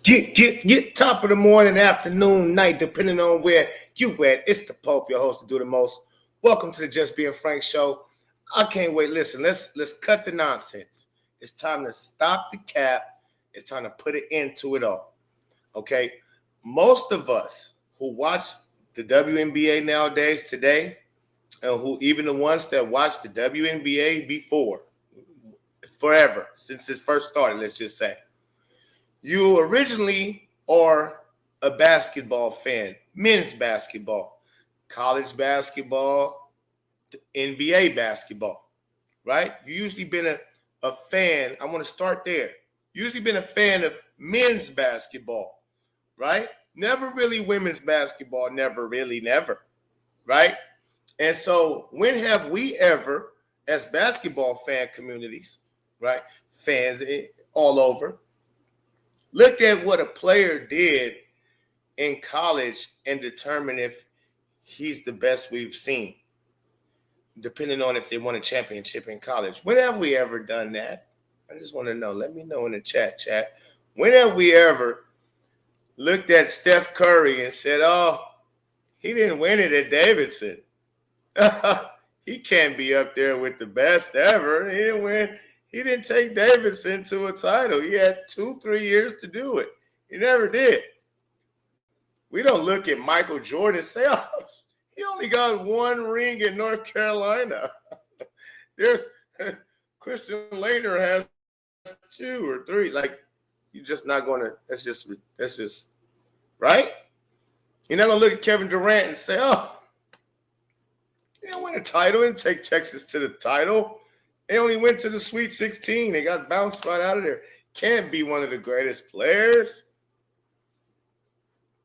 Get top of the morning, afternoon, night, depending on where you at. It's the Pope, your host to do the most. Welcome to the Just Being Frank show. I can't wait. Listen, let's cut the nonsense. It's time to stop the cap. It's time to put it into it all. Okay? Most of us who watch the WNBA nowadays today, and who even the ones that watched the WNBA before, forever, since it first started, let's just say, you originally are a basketball fan, men's basketball, college basketball, NBA basketball, right? You usually been a fan. I want to start there. Usually been a fan of men's basketball, right? Never really women's basketball, never, right? And so when have we ever, as basketball fan communities, right, fans all over, looked at what a player did in college and determine if he's the best we've seen, depending on if they won a championship in college? When have we ever done that? I just want to know. Let me know in the chat. When have we ever looked at Steph Curry and said, oh, he didn't win it at Davidson. He can't be up there with the best ever. He didn't win. He didn't take Davidson to a title. He had 2-3 years to do it. He never did. We don't look at Michael Jordan and say, oh, he only got one ring in North Carolina. There's Christian Laettner has 2 or 3. Like, you're just not going to, that's just, right? You're not going to look at Kevin Durant and say, oh, he didn't win a title and take Texas to the title. They only went to the Sweet 16. They got bounced right out of there. Can't be one of the greatest players.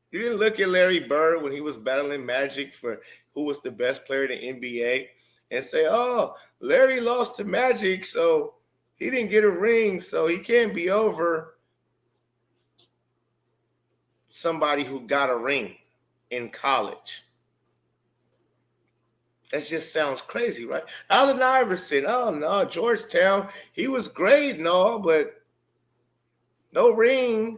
You didn't look at Larry Bird when he was battling Magic for who was the best player in the NBA and say, oh, Larry lost to Magic, so he didn't get a ring, so he can't be over somebody who got a ring in college. That just sounds crazy, right? Allen Iverson, oh no, Georgetown, he was great and all, but no ring.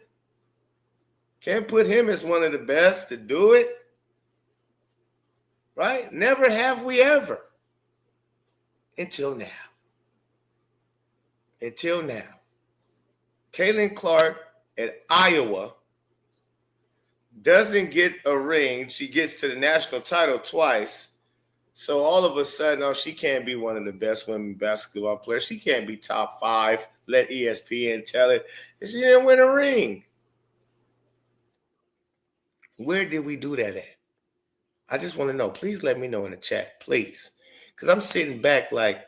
Can't put him as one of the best to do it, right? Never have we ever. Until now. Caitlin Clark at Iowa doesn't get a ring. She gets to the national title twice. So all of a sudden, oh, she can't be one of the best women basketball players. She can't be top 5. Let ESPN tell it. She didn't win a ring. Where did we do that at? I just want to know. Please let me know in the chat, please. Because I'm sitting back like,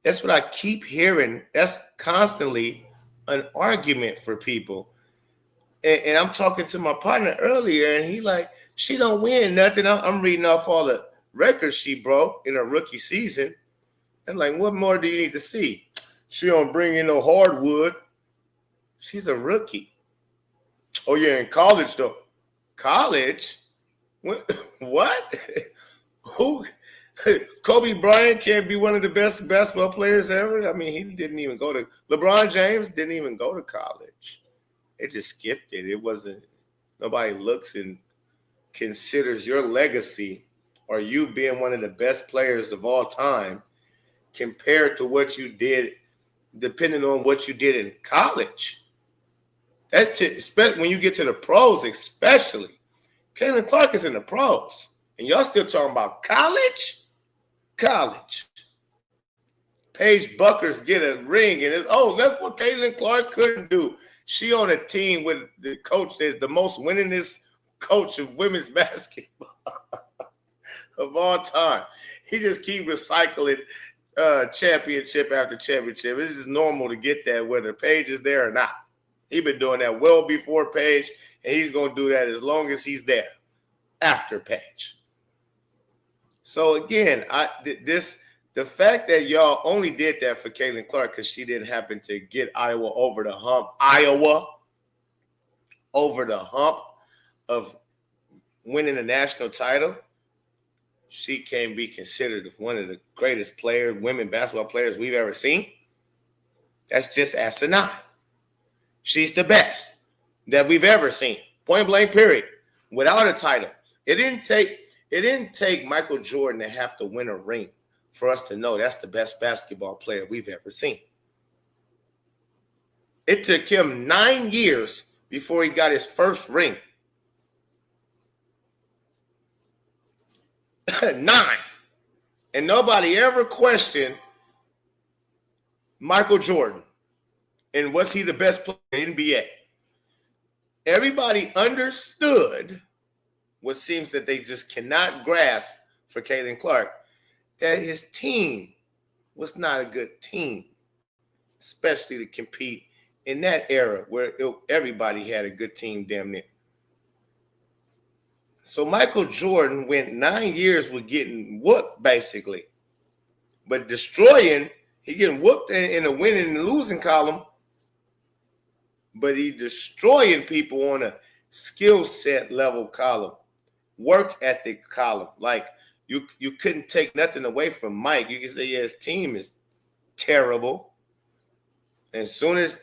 that's what I keep hearing. That's constantly an argument for people. And I'm talking to my partner earlier, and he like, she don't win nothing. I'm reading off all the records she broke in her rookie season. And like, what more do you need to see? She don't bring in no hardwood. She's a rookie. Oh, yeah, in college, though. College? What? Who? Kobe Bryant can't be one of the best basketball players ever? I mean, he didn't even go to – LeBron James didn't even go to college. They just skipped it. It wasn't – nobody looks and considers your legacy or you being one of the best players of all time compared to what you did, depending on what you did in college. That's especially when you get to the pros, especially. Caitlin Clark is in the pros, and y'all still talking about college? College. Paige Buckers get a ring, and that's what Caitlin Clark couldn't do. She on a team with the coach that's the most winningest coach of women's basketball of all time. He just keep recycling championship after championship. It's just normal to get that whether Paige is there or not. He's been doing that well before Paige, and he's going to do that as long as he's there after Paige. So again, the fact that y'all only did that for Caitlin Clark because she didn't happen to get Iowa over the hump of winning a national title, she can't be considered one of the greatest women basketball players we've ever seen. That's just asinine. She's the best. that we've ever seen. Point blank, period. Without a title. It didn't take Michael Jordan to have to win a ring for us to know that's the best basketball player we've ever seen. It took him 9 years before he got his first ring. 9. And nobody ever questioned Michael Jordan. And was he the best player in the NBA? Everybody understood what seems that they just cannot grasp for Caitlin Clark, that his team was not a good team, especially to compete in that era where everybody had a good team damn near. So Michael Jordan went 9 years with getting whooped, basically. But destroying, he getting whooped in the winning and losing column, but he destroying people on a skill set level column, work ethic column. Like you couldn't take nothing away from Mike. You can say, yeah, his team is terrible. And as soon as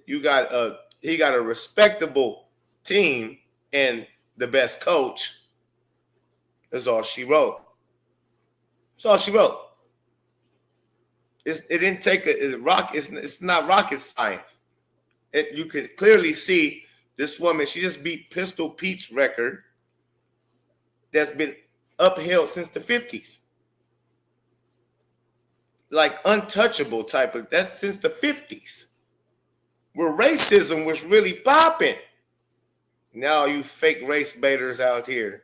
he got a respectable team and the best coach, that's all she wrote. That's all she wrote. It didn't take it's not rocket science. You could clearly see this woman, she just beat Pistol Pete's record that's been upheld since the 50s. Like untouchable type of, that's since the 50s. Where racism was really popping. Now you fake race baiters out here.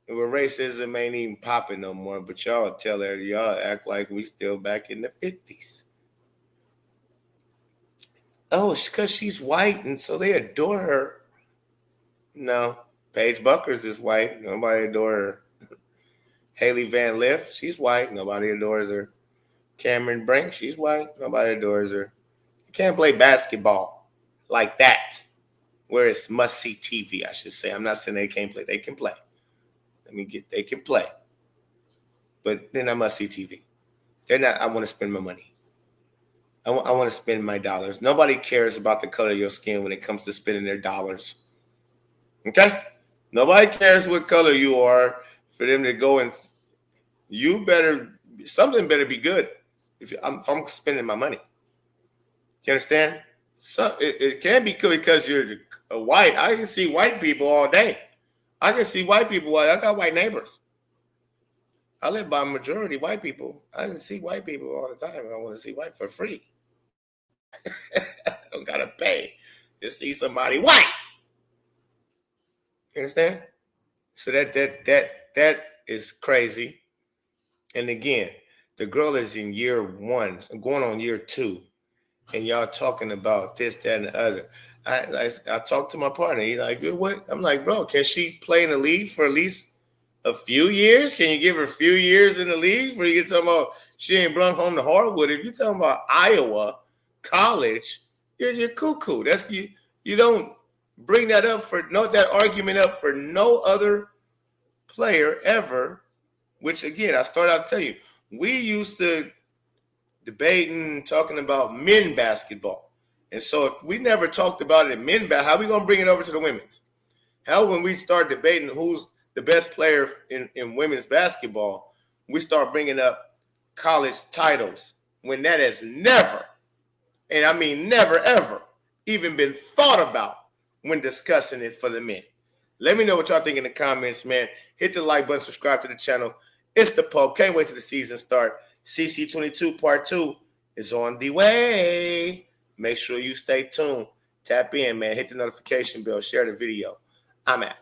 Where racism ain't even popping no more, but y'all act like we still back in the 50s. Oh, it's because she's white, and so they adore her. No, Paige Buckers is white. Nobody adore her. Haley Van Lith, she's white. Nobody adores her. Cameron Brink, she's white. Nobody adores her. You can't play basketball like that, where it's must-see TV, I should say. I'm not saying they can't play. They can play. They can play. But they're not must-see TV. They're not, I want to spend my money. I want to spend my dollars. Nobody cares about the color of your skin when it comes to spending their dollars. Okay? Nobody cares what color you are for them to go and something better be good if I'm spending my money. You understand? So it can be good because you're a white. I can see white people all day. I can see white people. I got white neighbors. I live by majority white people. I can see white people all the time. I want to see white for free. I don't gotta pay to see somebody white. You understand? So that is crazy. And again, the girl is in year 1, going on year 2, and y'all talking about this, that, and the other. I talked to my partner. He's like, what? I'm like, bro, can she play in the league for at least a few years? Can you give her a few years in the league before you get talking about she ain't brought home to Hardwood? If you're talking about Iowa college, you're cuckoo. That's you don't bring that argument up for no other player ever. Which again, I started out to tell you, we used to debating, talking about men basketball. And so if we never talked about it in men basketball, how are we going to bring it over to the women's? How when we start debating who's the best player in women's basketball, we start bringing up college titles when that has never, and I mean never, ever, even been thought about when discussing it for the men. Let me know what y'all think in the comments, man. Hit the like button, subscribe to the channel. It's the Pope. Can't wait till the season start. CC22 Part 2 is on the way. Make sure you stay tuned. Tap in, man. Hit the notification bell. Share the video. I'm out.